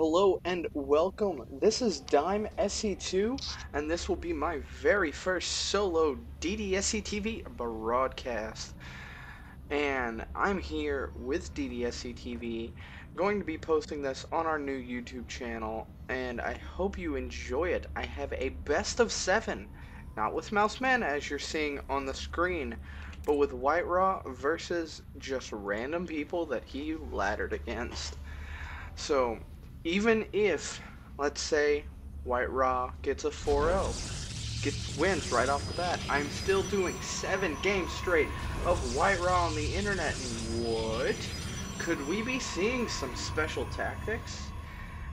Hello and welcome. This is Dime SC2, and this will be my very first solo DDSC TV broadcast. And I'm here with DDSC TV, going to be posting this on our new YouTube channel, and I hope you enjoy it. I have a best of 7, not with Mouse Man as you're seeing on the screen, but with White Raw versus just random people that he laddered against. So, even if, let's say, White Raw gets a 4-0, wins right off the bat, I'm still doing 7 games straight of White Raw on the internet. And what? Could we be seeing some special tactics?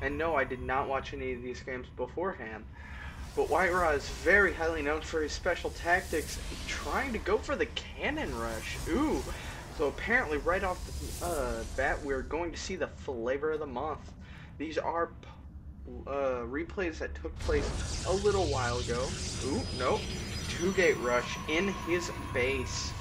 And no, I did not watch any of these games beforehand. But White Raw is very highly known for his special tactics, trying to go for the cannon rush. Ooh. So apparently right off the bat, we're going to see the flavor of the month. These are replays that took place a little while ago. Ooh, nope. 2-gate rush in his base.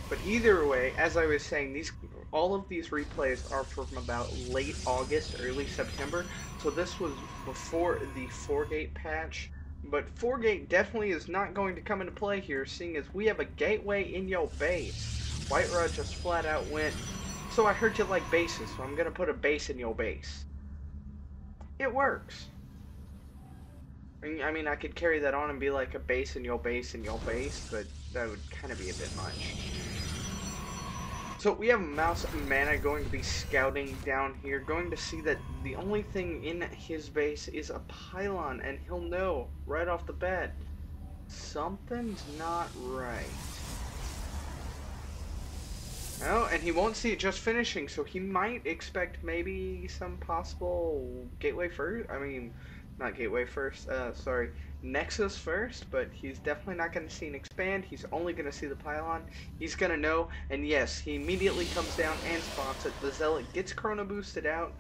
But either way, as I was saying, all of these replays are from about late August, early September. So this was before the 4-gate patch. But 4-gate definitely is not going to come into play here, seeing as we have a gateway in your base. White Raw just flat out went, so I heard you like bases, so I'm gonna put a base in your base. It works. I mean, I could carry that on and be like a base in your base in your base, but that would kind of be a bit much. So we have Mouse Mana going to be scouting down here, going to see that the only thing in his base is a pylon, and he'll know right off the bat, something's not right. Oh, and he won't see it just finishing, so he might expect maybe some possible gateway first. I mean, not gateway first, sorry, Nexus first, but he's definitely not going to see an expand. He's only going to see the pylon. He's going to know, and yes, he immediately comes down and spots it. The Zealot gets chrono boosted out.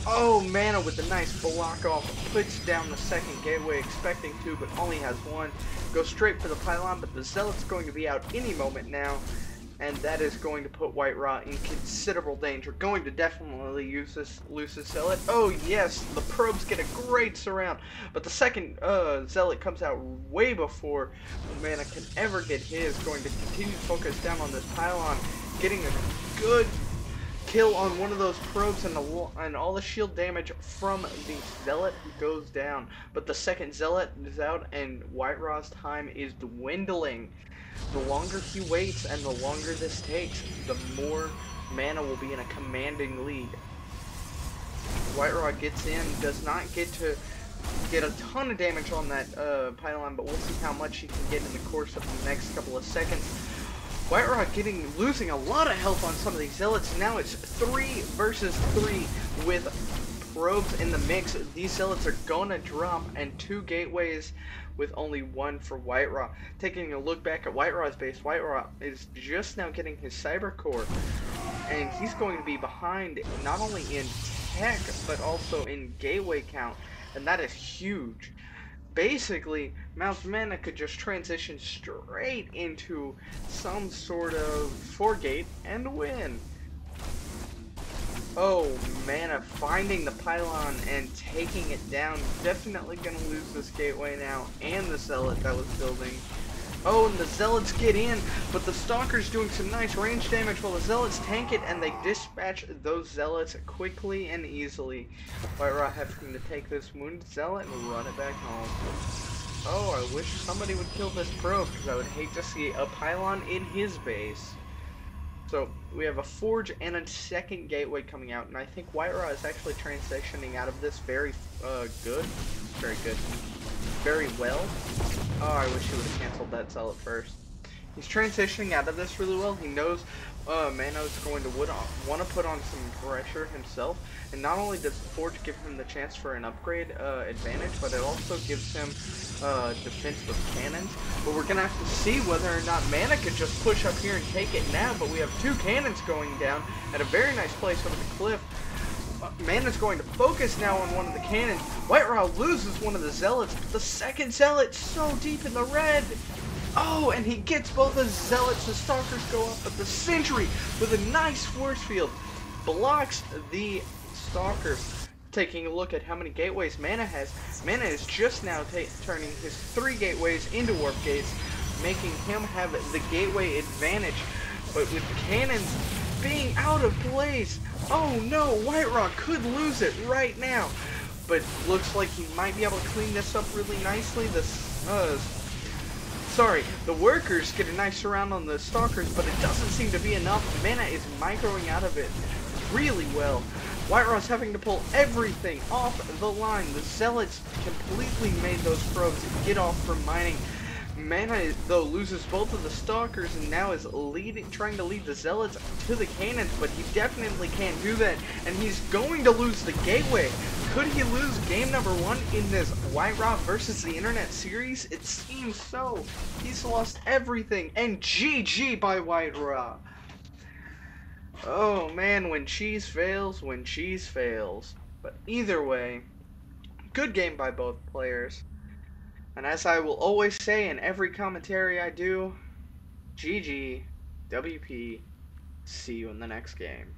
Oh, Mana with the nice block off, puts down the second gateway, expecting to, but only has one. Goes straight for the pylon, but the Zealot's going to be out any moment now. And that is going to put White Raw in considerable danger. Going to definitely lose this Zealot. Oh yes, the probes get a great surround. But the second Zealot comes out way before Mana can ever get his. Going to continue to focus down on this pylon. Getting a good kill on one of those probes, and all the shield damage from the Zealot goes down. But the second Zealot is out, and White Raw's time is dwindling. The longer he waits and the longer this takes, the more Mana will be in a commanding lead. White Raw gets in, does not get to get a ton of damage on that pylon, but we'll see how much he can get in the course of the next couple of seconds. White Raw losing a lot of health on some of these Zealots. Now it's 3 versus 3 with probes in the mix. These Zealots are gonna drop, and 2 gateways with only 1 for White Raw. Taking a look back at White Raw's base, White Raw is just now getting his Cyber Core, and he's going to be behind not only in tech, but also in gateway count, and that is huge. Basically, Mouse Mana could just transition straight into some sort of 4-gate and win. Oh, Mana finding the pylon and taking it down. Definitely gonna lose this gateway now, and the Zealot that was building. Oh, and the Zealots get in, but the Stalker's doing some nice range damage while the Zealots tank it, and they dispatch those Zealots quickly and easily. White Raw having to take this wounded Zealot and run it back home. Oh, I wish somebody would kill this probe, because I would hate to see a pylon in his base. So, we have a Forge and a second gateway coming out, and I think White Raw is actually transitioning out of this very good. Very well. Oh, I wish he would have canceled that Zealot first. He's transitioning out of this really well. He knows Mana is going to want to put on some pressure himself, and not only does Forge give him the chance for an upgrade advantage, but it also gives him defense with cannons. But we're gonna have to see whether or not Mana could just push up here and take it now. But we have 2 cannons going down at a very nice place over the cliff. Mana's going to focus now on one of the cannons. White Raw loses one of the Zealots, but the second Zealot's so deep in the red. Oh, and he gets both the Zealots. The Stalkers go up, but the Sentry with a nice force field blocks the Stalker. taking a look at how many gateways Mana has, Mana is just now turning his 3 gateways into warp gates, making him have the gateway advantage. But with cannons being out of place, oh no, Whiterun could lose it right now. But looks like he might be able to clean this up really nicely. The workers get a nice surround on the stalkers, but it doesn't seem to be enough. Mana is microing out of it really well. Whiterun's having to pull everything off the line. The Zealots completely made those probes get off from mining. Mana, though, loses both of the stalkers and now is trying to lead the Zealots to the cannons, but he definitely can't do that, and he's going to lose the gateway. Could he lose game number 1 in this Whiterun versus the Internet series? It seems so. He's lost everything, and GG by Whiterun. Oh man, when cheese fails, when cheese fails. But either way, good game by both players. And as I will always say in every commentary I do, GG, WP, see you in the next game.